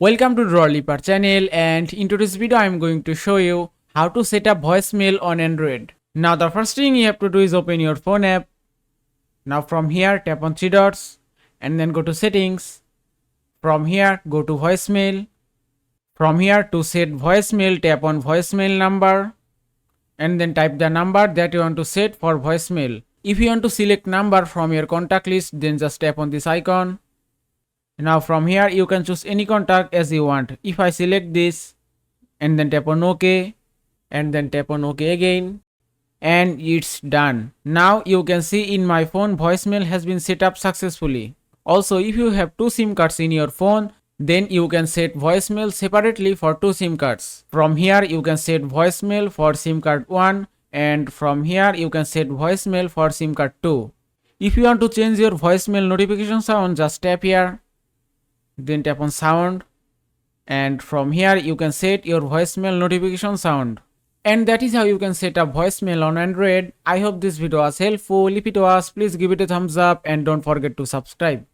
Welcome to Drawliper channel, and in today's video I am going to show you how to set up voicemail on Android. Now the first thing you have to do is open your phone app. Now from here tap on three dots and then go to settings. From here go to voicemail. From here to set voicemail tap on voicemail number and then type the number that you want to set for voicemail. If you want to select number from your contact list, then just tap on this icon. Now from here you can choose any contact as you want. If I select this and then tap on OK and then tap on OK again, and it's done. Now you can see in my phone voicemail has been set up successfully. Also, if you have two SIM cards in your phone, then you can set voicemail separately for two SIM cards. From here you can set voicemail for SIM card 1 and from here you can set voicemail for SIM card 2. If you want to change your voicemail notification sound, just tap here, then tap on sound, and from here you can set your voicemail notification sound. And that is how you can set up voicemail on Android. I hope this video was helpful. If it was, please give it a thumbs up and don't forget to subscribe.